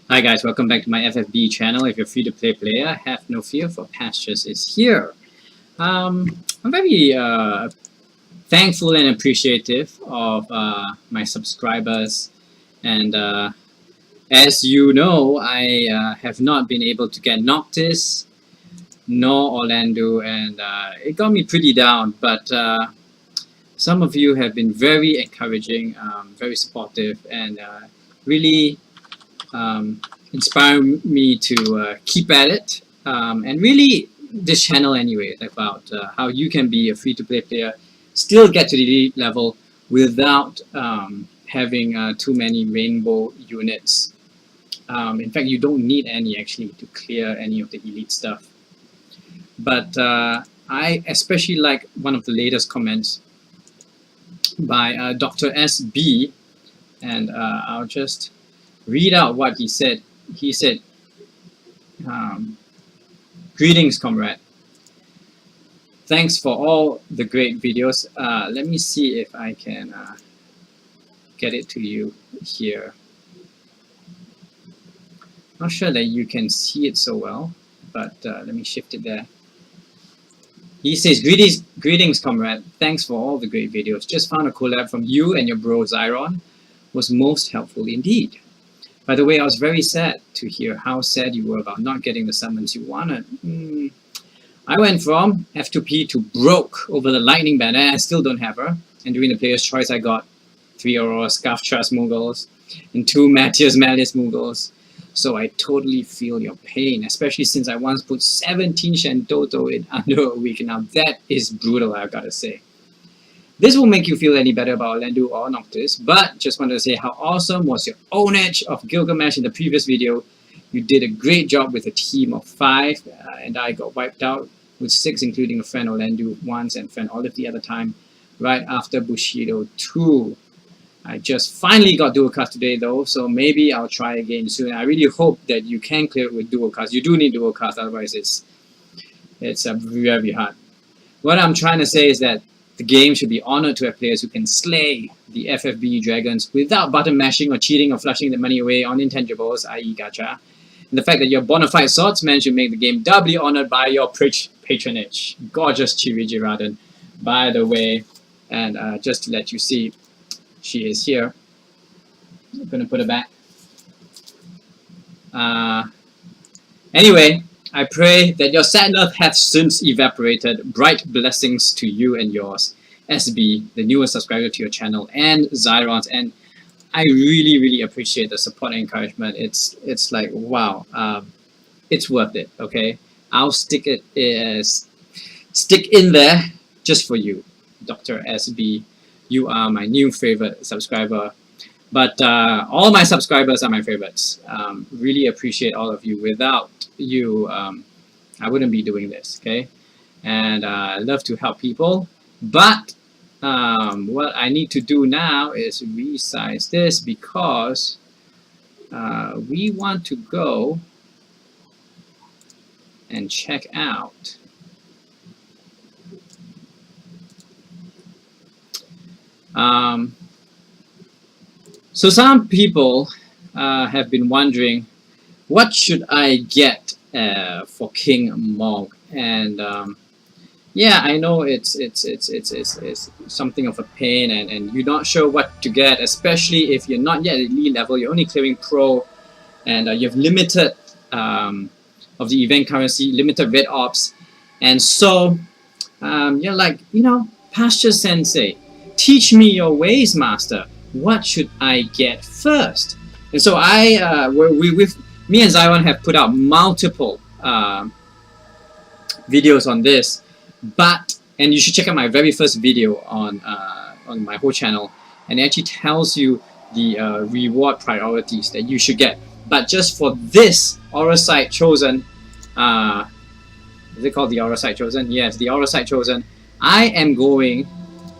Hi guys, welcome back to my FFBE channel. If you're a free-to-play player, have no fear, for Pastures is here. I'm very thankful and appreciative of my subscribers, and as you know, I have not been able to get Noctis nor Orlando, and it got me pretty down, but some of you have been very encouraging, very supportive, and really inspire me to keep at it, and really this channel anyway about how you can be a free-to-play player, still get to the elite level without having too many rainbow units. In fact, you don't need any actually to clear any of the elite stuff. But I especially like one of the latest comments by Dr. SB, and I'll just read out what he said. He said, "Greetings, comrade. Thanks for all the great videos." Let me see if I can get it to you here. Not sure that you can see it so well, but let me shift it there. He says, greetings, comrade. Thanks for all the great videos. Just found a collab from you and your bro Zyron. Was most helpful indeed. By the way, I was very sad to hear how sad you were about not getting the summons you wanted. I went from F2P to broke over the lightning banner, and I still don't have her. And during the player's choice, I got 3 Aurora Scarf Trust Moogles and 2 Matthias Malice Moogles. So I totally feel your pain, especially since I once put 17 Shantoto in under a week. Now that is brutal, I've got to say. This won't make you feel any better about Orlando or Noctis, but just wanted to say how awesome was your ownage of Gilgamesh in the previous video. You did a great job with a team of 5, and I got wiped out with 6, including a friend Orlando once and friend Olive the other time, right after Bushido 2. I just finally got dual cast today though, so maybe I'll try again soon. I really hope that you can clear it with dual cast. You do need dual cast, otherwise it's very hard. What I'm trying to say is that the game should be honored to have players who can slay the FFBE dragons without button mashing or cheating or flushing the money away on intangibles, i.e. gacha. And the fact that you're bona fide swordsmen should make the game doubly honored by your patronage. Gorgeous Chiri Jiraden, by the way. And just to let you see, she is here. I'm going to put her back. Anyway, I pray that your sadness hath since evaporated. Bright blessings to you and yours, SB, the newest subscriber to your channel, and Zyrons. And I really appreciate the support and encouragement. It's like, wow, it's worth it. Okay, I'll stick in there just for you, Dr. SB. You are my new favorite subscriber, but all my subscribers are my favorites. Really appreciate all of you. Without you, I wouldn't be doing this, okay? And I love to help people, but what I need to do now is resize this because we want to go and check out so some people have been wondering, what should I get for King Mog? And yeah, I know it's something of a pain, and you're not sure what to get, especially if you're not yet at elite level. You're only clearing pro, and you have limited of the event currency, limited red ops, and so you're like, you know, Pasture Sensei, teach me your ways, master. What should I get first? And so me and Zyron have put out multiple videos on this, and you should check out my very first video on my whole channel, and it actually tells you the reward priorities that you should get. But just for this Auracite Chosen, is it called the Auracite Chosen? Yes, the Auracite Chosen. I am going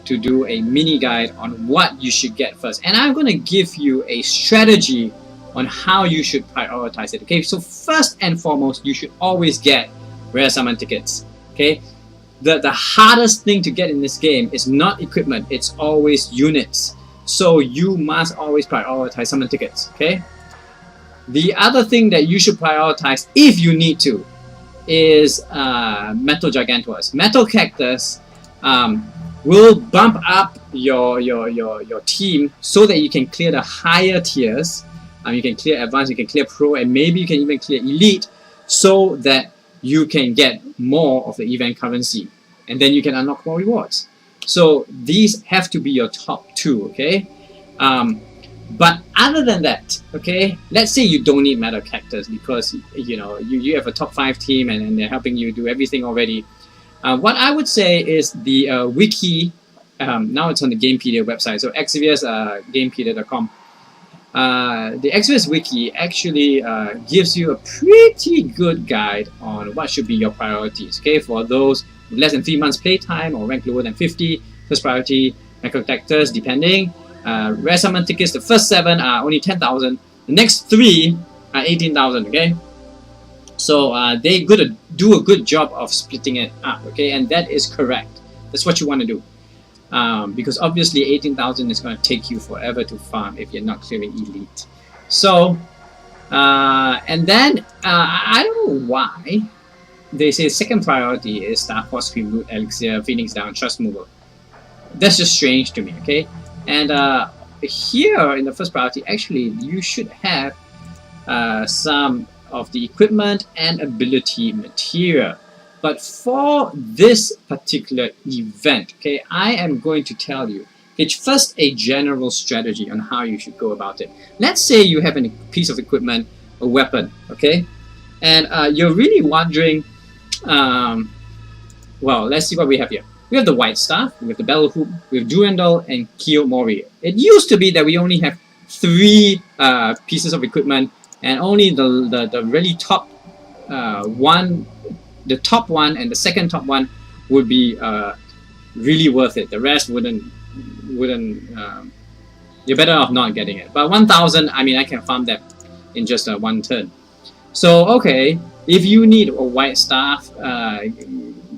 to do a mini guide on what you should get first, and I'm going to give you a strategy on how you should prioritize it. Okay, so first and foremost, you should always get rare summon tickets. Okay, the hardest thing to get in this game is not equipment, it's always units. So you must always prioritize summon tickets. Okay, The other thing that you should prioritize if you need to is Metal Gigantuas. Metal Cactus will bump up your team so that you can clear the higher tiers. You can clear Advanced, you can clear Pro, and maybe you can even clear Elite, so that you can get more of the event currency, and then you can unlock more rewards. So these have to be your top two, okay? But other than that, okay, let's say you don't need Metal Cactus because you have a top 5 team and they're helping you do everything already. What I would say is the wiki, now it's on the Gamepedia website, so Xavier's Gamepedia.com. The Xavier's wiki actually gives you a pretty good guide on what should be your priorities, okay, for those with less than 3 months playtime or rank lower than 50, first priority, Metal Cactus, depending. Rare summon tickets, the first 7 are only 10,000. The next 3 are 18,000, okay? So they do a good job of splitting it up, okay? And that is correct. That's what you want to do. Because obviously 18,000 is going to take you forever to farm if you're not clearing Elite. So, and then, I don't know why they say second priority is Star Force, Scream Root, Elixir, Phoenix Down, Trust Moogle. That's just strange to me, okay? And here in the first priority, actually, you should have some of the equipment and ability material. But for this particular event, okay, I am going to tell you, it's first a general strategy on how you should go about it. Let's say you have a piece of equipment, a weapon, okay, and you're really wondering, well, let's see what we have here. We have the White Staff, we have the Battle Hoop, we have Durandal and Kiyomori. It used to be that we only have 3 pieces of equipment, and only the really top one, the top one and the second top one would be really worth it. The rest wouldn't. You're better off not getting it. But 1,000, I mean, I can farm that in just 1 turn. So okay, if you need a White Staff,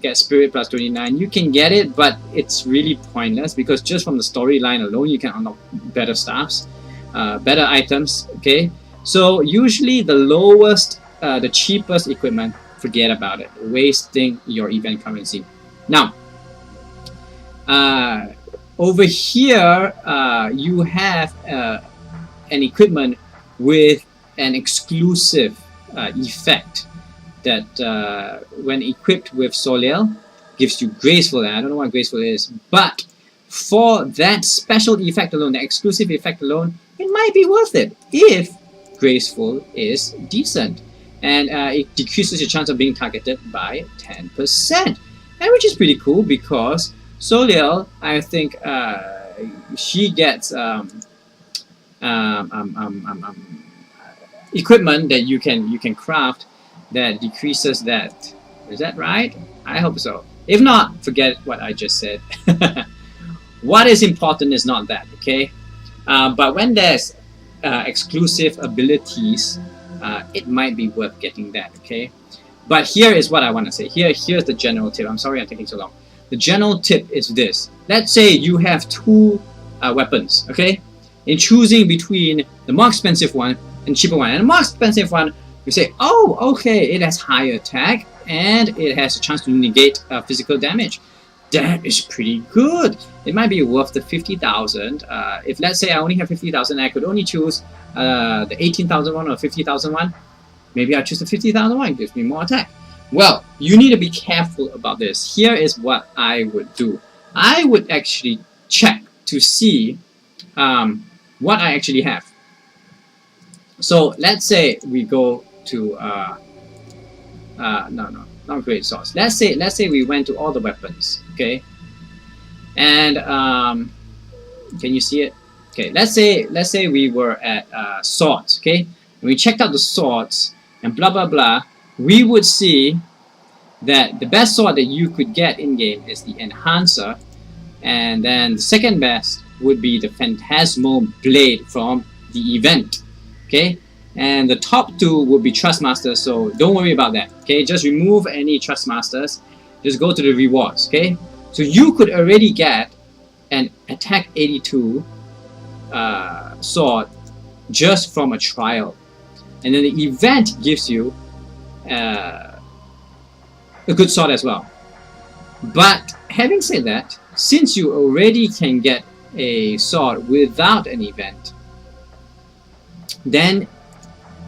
get Spirit plus 29, you can get it, but it's really pointless because just from the storyline alone, you can unlock better staffs, better items, okay? So usually the lowest, the cheapest equipment, forget about it, wasting your event currency. Now, over here, you have an equipment with an exclusive effect that when equipped with Soleil gives you Graceful, and I don't know what Graceful is, but for that special effect alone, the exclusive effect alone, it might be worth it if Graceful is decent, and it decreases your chance of being targeted by 10%, and which is pretty cool because Soleil, I think she gets equipment that you can craft that decreases that. Is that right? I hope so. If not, forget what I just said. What is important is not that, okay? But when there's exclusive abilities, it might be worth getting that, okay? But here is what I want to say. Here's the general tip. I'm sorry I'm taking so long. The general tip is this. Let's say you have 2 weapons, okay? In choosing between the more expensive one and cheaper one. And the more expensive one, you say, oh, okay, it has higher attack and it has a chance to negate physical damage. That is pretty good. It might be worth the 50,000. If let's say I only have 50,000, I could only choose the 18,000 one or 50,000 one. Maybe I'll choose the 50,000 one. It gives me more attack. Well, you need to be careful about this. Here is what I would do. I would actually check to see what I actually have. So let's say we go to no, not great source. Let's say we went to all the weapons, okay? And can you see it? Okay, let's say we were at swords, okay? And we checked out the swords and blah blah blah. We would see that the best sword that you could get in game is the Enhancer, and then the second best would be the Phantasmal Blade from the event, okay? And the top 2 would be Trust Masters, so don't worry about that, okay? Just remove any Trust Masters, just go to the rewards, okay? So you could already get an Attack 82 sword just from a trial. And then the event gives you a good sword as well. But having said that, since you already can get a sword without an event, then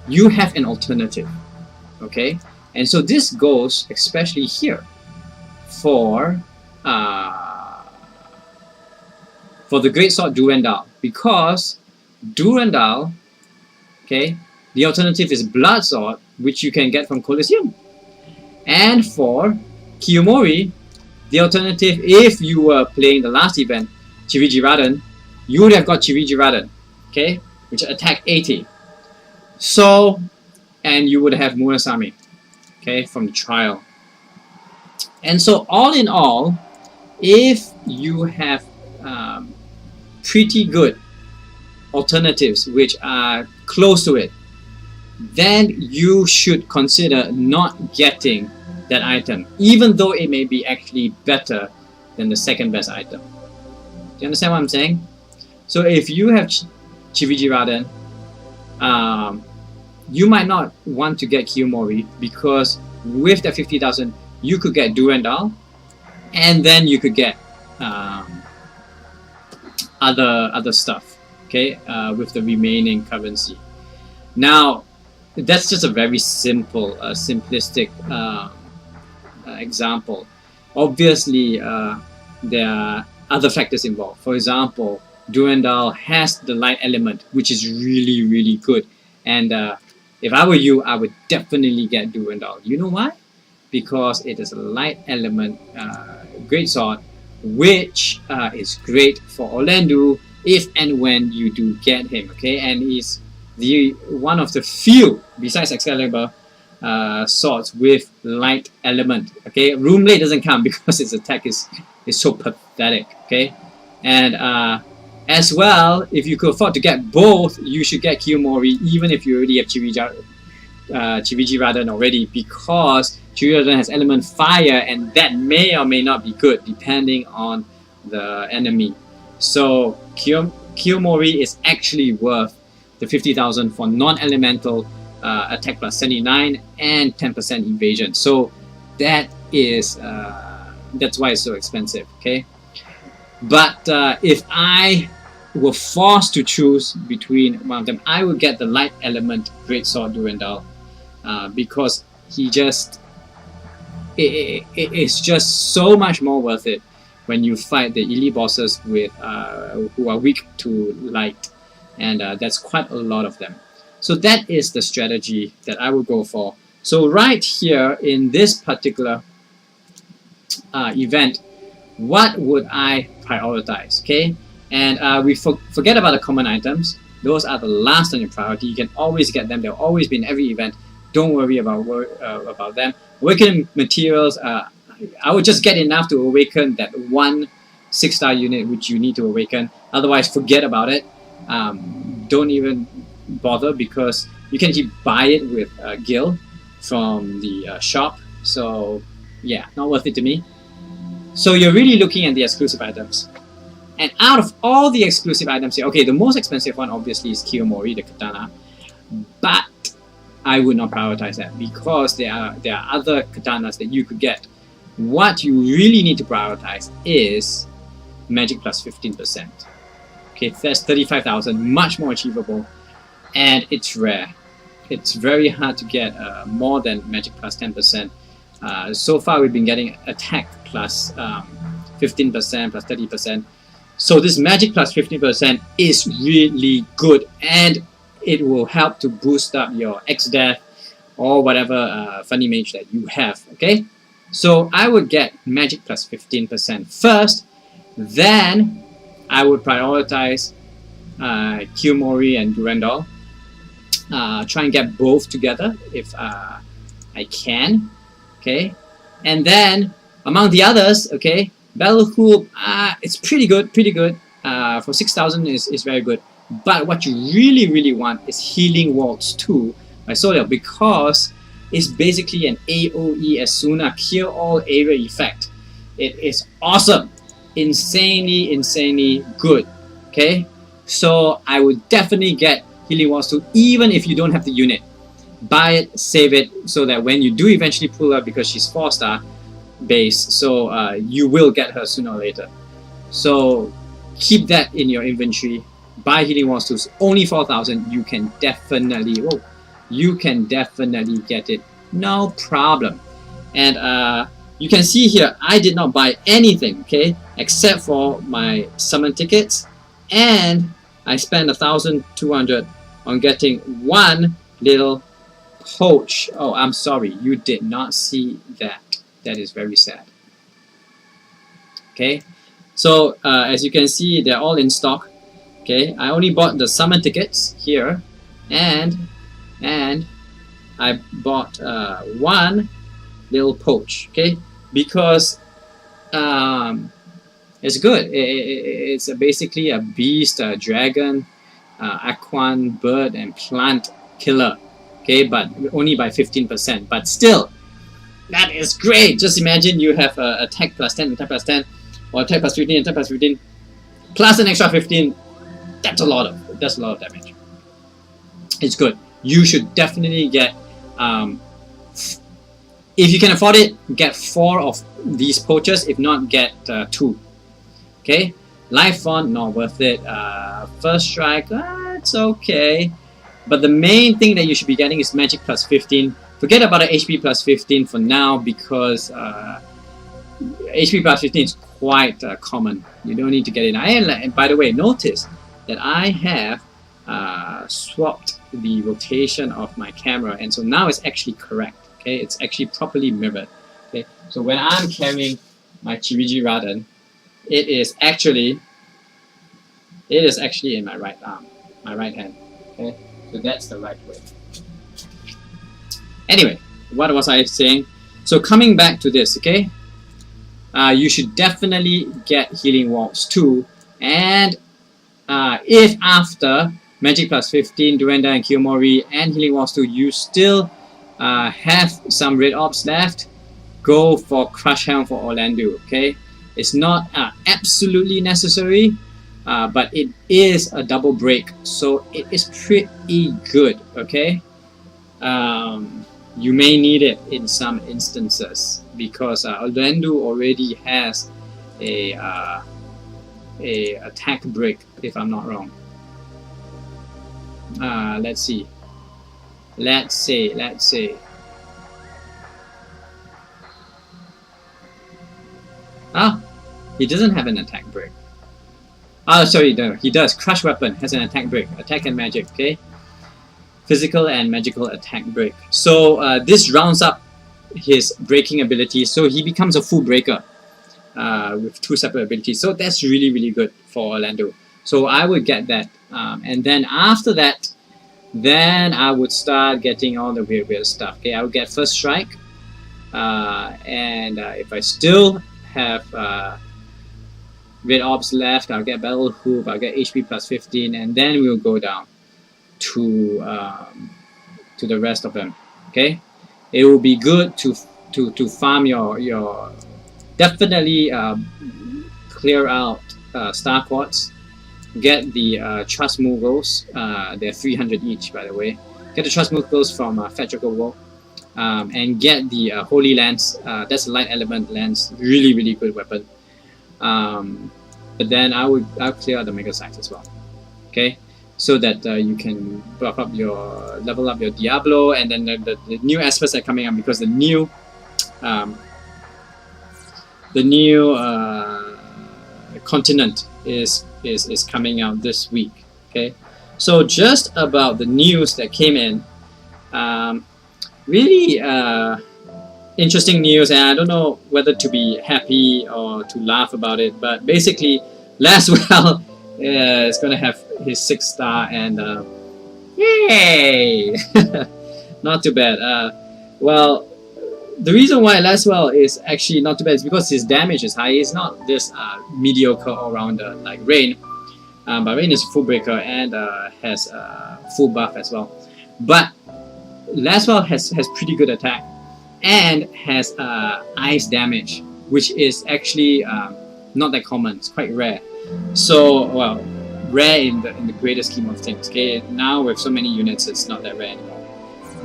you have an alternative. Okay, and so this goes especially here for the great sword Durandal, because Durandal, okay, the alternative is blood sword, which you can get from Colosseum. And for Kiyomori, the alternative, if you were playing the last event, Chivijiraden, you would have got Chivijiraden, okay, which attack 80. So, and you would have Murasame, okay, from the trial. And so, all in all, if you have pretty good alternatives which are close to it, then you should consider not getting that item, even though it may be actually better than the second best item. Do you understand what I'm saying? So if you have Chivijiraden, you might not want to get Kiyomori, because with the 50,000 you could get Durandal, and then you could get other stuff, okay, with the remaining currency. Now, that's just a very simple, simplistic example. Obviously, there are other factors involved. For example, Durandal has the light element, which is really, really good. And if I were you, I would definitely get Durandal. You know why? Because it is a light element great sword, which is great for Orlando if and when you do get him. Okay, and he's the one of the few, besides Excalibur, swords with light element. Okay, Room Blade doesn't count because its attack is so pathetic. Okay, and as well, if you could afford to get both, you should get Kiyomori, even if you already have Chivijiraden already, because Chivijiraden has element fire, and that may or may not be good depending on the enemy. So Kiyomori is actually worth the 50,000 for non-elemental attack plus 79 and 10% evasion. So that is that's why it's so expensive. Okay, but if I were forced to choose between one of them, I would get the light element greatsword Durandal, because he just it's just so much more worth it when you fight the elite bosses with who are weak to light, and that's quite a lot of them. So that is the strategy that I would go for. So right here in this particular event, what would I prioritize? Okay, and we forget about the common items. Those are the last on your priority. You can always get them. They'll always be in every event. Don't worry about them. Awakening materials, I would just get enough to awaken that one 6-star unit which you need to awaken. Otherwise, forget about it. Don't even bother, because you can actually buy it with Gil from the shop. So yeah, not worth it to me. So you're really looking at the exclusive items. And out of all the exclusive items here, okay, the most expensive one obviously is Kiyomori, the katana. But I would not prioritize that, because there are other katanas that you could get. What you really need to prioritize is magic plus 15%. Okay, that's 35,000, much more achievable, and it's rare. It's very hard to get more than magic plus 10%. So far we've been getting attack plus 15% plus 30%. So this magic plus 15% is really good, and it will help to boost up your X-Death or whatever funny mage that you have. Okay, so I would get magic plus 15% first, then I would prioritize Kiyomori and Durandal. Try and get both together if I can. Okay, and then among the others, okay, Battle Hoop, it's pretty good. For 6,000 is very good. But what you really want is Healing Waltz II by Solio, because it's basically an AoE Asuna Cure All Area effect. It is awesome, insanely good. Okay, so I would definitely get Healing Waltz II, even if you don't have the unit. buy it, save it, so that when you do eventually pull her, because she's 4-star base, so you will get her sooner or later. So keep that in your inventory. Buy Healing Waltz 2, only 4,000. You can definitely, get it, no problem. And you can see here, I did not buy anything, okay, except for my summon tickets, and I spent 1,200 on getting one little Poach. Oh, I'm sorry, you did not see that. That is very sad. Okay, so as you can see, they're all in stock. Okay, I only bought the summon tickets here, and I bought one little Poach. Okay, because it's good. It's basically a beast, a dragon, aquan, bird, and plant killer. Okay, but only by 15%. But still, that is great. Just imagine you have attack plus 10, attack plus 10, or attack plus 15, attack plus 15, plus an extra 15. That's a lot of damage. It's good. You should definitely get, if you can afford it, get 4 of these poachers. If not, get 2. Okay, Life Font, not worth it. First Strike, it's okay. But the main thing that you should be getting is Magic plus 15. Forget about the HP plus 15 for now, because HP plus 15 is quite common. You don't need to get it. And by the way, notice that I have swapped the rotation of my camera, and so now it's actually correct. Okay, it's actually properly mirrored. Okay, so when I'm carrying my Chiriji Raden, it is actually in my right arm, my right hand. Okay, so that's the right way. Anyway, what was I saying? So coming back to this, okay, you should definitely get Healing Waltz 2, and if after Magic plus 15, Durandal and Kiyomori and Healing Waltz 2, you still have some red orbs left, go for Crush Helm for Orlando. Okay, it's not absolutely necessary, but it is a double break, so it is pretty good. Okay, you may need it in some instances, because Orlando already has a attack break, if I'm not wrong. Let's see. Let's say. He doesn't have an attack break. Sorry, no, he does. Crush Weapon has an attack break. Attack and magic, okay? Physical and magical attack break. So this rounds up his breaking ability, so he becomes a full breaker with 2 separate abilities. So that's really, really good for Orlando. So I would get that. And then after that, then I would start getting all the weird stuff. Okay, I would get First Strike, and if I still have red orbs left, I'll get Battle Hoop, I'll get HP plus 15, and then we'll go down to the rest of them. Okay, it will be good to farm your definitely clear out Star Quartz. Get the Trust Moogles, they're 300 each, by the way. Get the Trust Moogles from Fat Joker War, and get the Holy Lance. That's a light element lance, really, really good weapon. But then I'll clear out the Mega Sites as well. Okay, so that you can buff up level up your Diablo, and then the new aspects are coming up, because the new continent is coming out this week. Okay, so just about the news that came in, really interesting news, and I don't know whether to be happy or to laugh about it, but basically Laswell is going to have his 6th star, and yay! Not too bad. Well, the reason why Laswell is actually not too bad is because his damage is high. He's not this mediocre all-rounder like Rain, but Rain is full breaker and has full buff as well. But Laswell has pretty good attack and has ice damage, which is actually not that common. It's quite rare. So, well, rare in the greater scheme of things. Okay, now with so many units, it's not that rare anymore.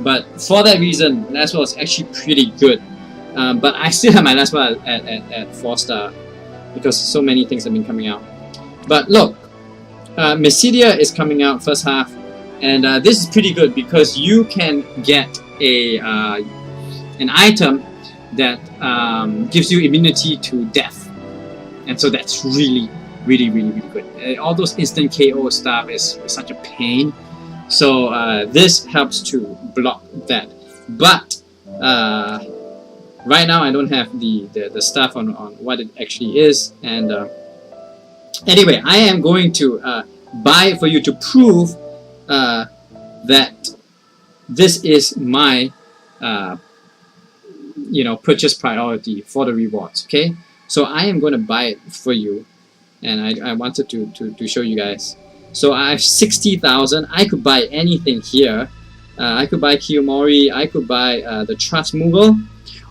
But for that reason, last ball is actually pretty good. But I still have my last ball at 4-star because so many things have been coming out. But look, Mysidia is coming out first half, and this is pretty good because you can get an item that gives you immunity to death, and so that's really good. All those instant KO stuff is such a pain, so this helps to block that. But right now I don't have the stuff on what it actually is, and anyway, I am going to buy it for you to prove that this is my purchase priority for the rewards. Okay, so I am going to buy it for you, and I wanted to show you guys. So I have 60,000. I could buy anything here. I could buy Kiyomori. I could buy the Trust Moogle.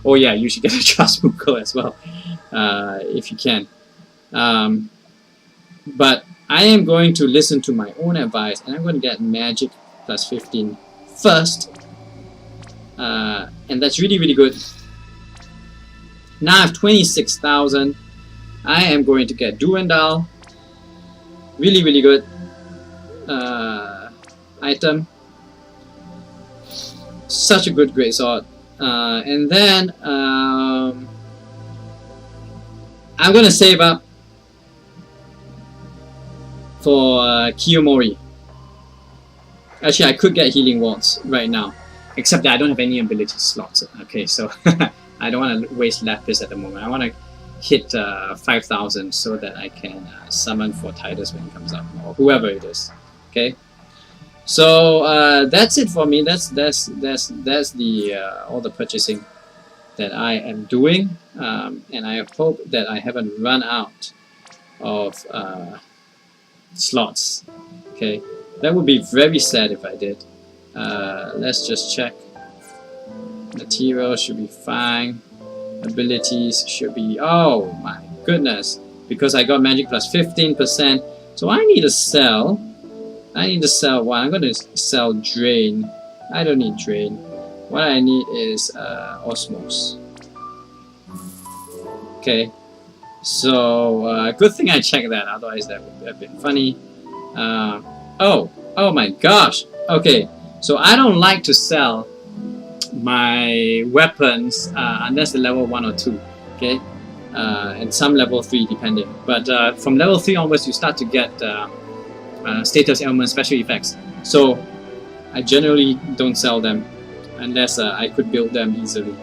Oh yeah, you should get a Trust Moogle as well if you can. But I am going to listen to my own advice, and I'm going to get Magic plus 15 first, and that's really good. Now I have 26,000. I am going to get Durandal, really good item, such a good great sword, and then I'm going to save up for Kiyomori. Actually, I could get Healing Waltz right now, except that I don't have any ability slots. Okay, so I don't want to waste Lapis at the moment. I want to hit 5,000 so that I can summon for Titus when he comes up, or whoever it is. Okay, so that's it for me. That's the all the purchasing that I am doing, and I hope that I haven't run out of slots. Okay, that would be very sad if I did. Let's just check. Material should be fine. Abilities should be, oh my goodness, because I got magic plus 15%, so I need to sell. One. I'm going to sell Drain. I don't need Drain. What I need is Osmos. Okay, so good thing I checked that, otherwise that would have been funny. Oh my gosh. Okay, so I don't like to sell my weapons unless they're level 1 or 2, okay, and some level 3 depending, but from level 3 onwards you start to get status ailment special effects, so I generally don't sell them unless I could build them easily.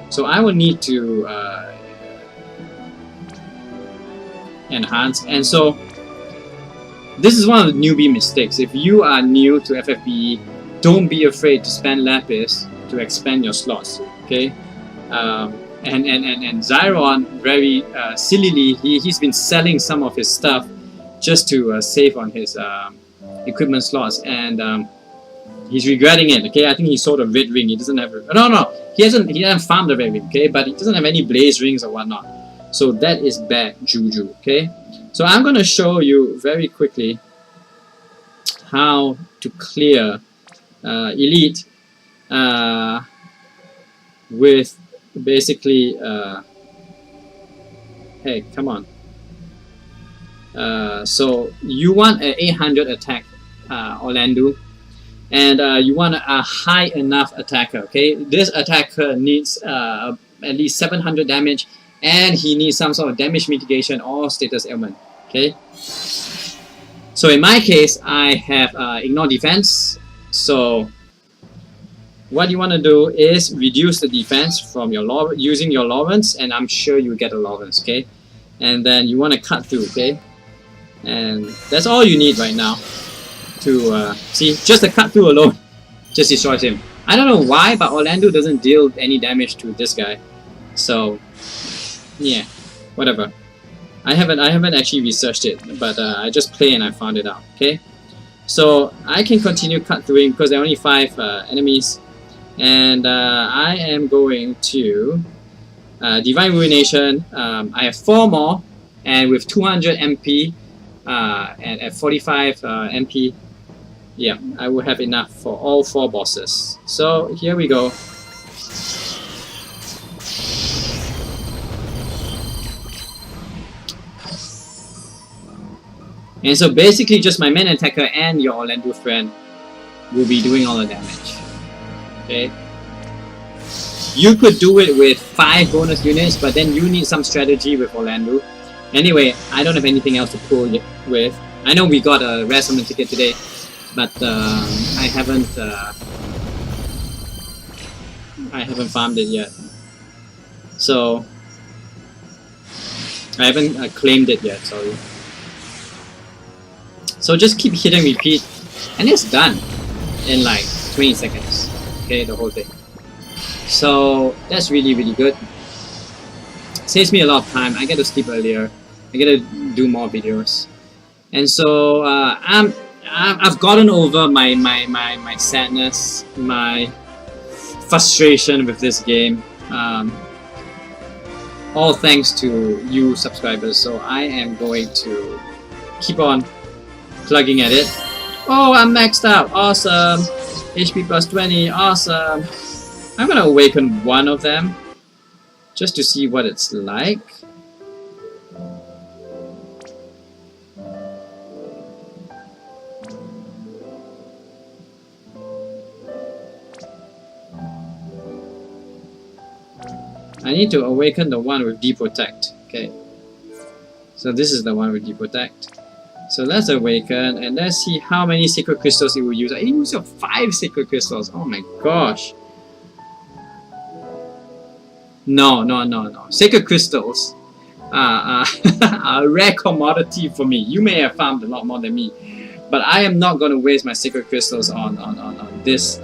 So I will need to enhance, and so this is one of the newbie mistakes. If you are new to FFBE, don't be afraid to spend Lapis to expand your slots, okay? And Zyron, very sillily, he's been selling some of his stuff just to save on his equipment slots, and he's regretting it. Okay, I think he sold a red ring. He doesn't have he hasn't farmed the red ring. Okay, but he doesn't have any blaze rings or whatnot. So that is bad juju. Okay, so I'm gonna show you very quickly how to clear elite with basically hey, come on. So you want an 800 attack Orlando, and you want a high enough attacker. Okay, this attacker needs at least 700 damage, and he needs some sort of damage mitigation or status ailment. Okay, so in my case I have ignore defense. So what you want to do is reduce the defense from your using your Lawrence, and I'm sure you get a Lawrence. Okay, and then you want to cut through. Okay, and that's all you need right now to see. Just the cut through alone just destroys him. I don't know why, but Orlando doesn't deal any damage to this guy. So yeah, whatever. I haven't actually researched it, but I just play and I found it out. Okay, so I can continue cut through because there are only 5 enemies, and I am going to Divine Ruination. I have 4 more, and with 200 MP and at 45 MP, Yeah, I will have enough for all 4 bosses. So here we go. And so basically just my main attacker and your Orlando friend will be doing all the damage. Okay. You could do it with 5 bonus units, but then you need some strategy with Orlando. Anyway, I don't have anything else to pull with. I know we got a rare summon ticket today, but I haven't farmed it yet. So I haven't claimed it yet, sorry. So just keep hitting repeat, and it's done in like 20 seconds. Okay, the whole thing. So that's really good. Saves me a lot of time. I get to sleep earlier. I get to do more videos, and so I've gotten over my sadness, my frustration with this game. All thanks to you subscribers. So I am going to keep on plugging at it. Oh, I'm maxed out. Awesome. HP plus 20. Awesome. I'm gonna awaken one of them just to see what it's like. I need to awaken the one with Deprotect. Okay. So this is the one with Deprotect. So let's awaken and let's see how many sacred crystals it will use. I used 5 sacred crystals. Oh my gosh. No. Sacred crystals are a rare commodity for me. You may have farmed a lot more than me, but I am not going to waste my sacred crystals on this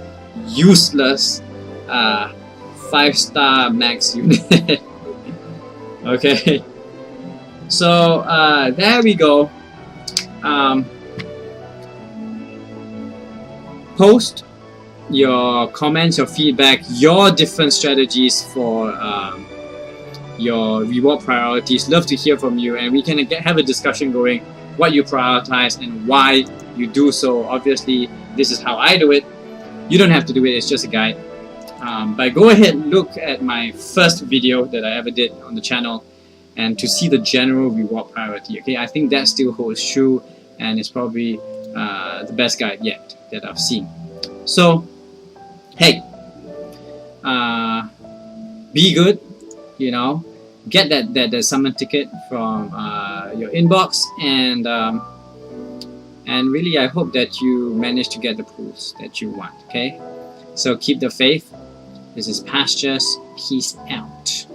useless 5-star max unit. Okay. So there we go. Post your comments, your feedback, your different strategies for your reward priorities. Love to hear from you, and we can have a discussion going what you prioritize and why you do so. Obviously, this is how I do it. You don't have to do it, it's just a guide. But go ahead and look at my first video that I ever did on the channel and to see the general reward priority. Okay, I think that still holds true, and it's probably the best guide yet that I've seen. So hey, be good, you know, get that summon ticket from your inbox, and really I hope that you manage to get the pools that you want. Okay, so keep the faith. This is Pastures. Peace out.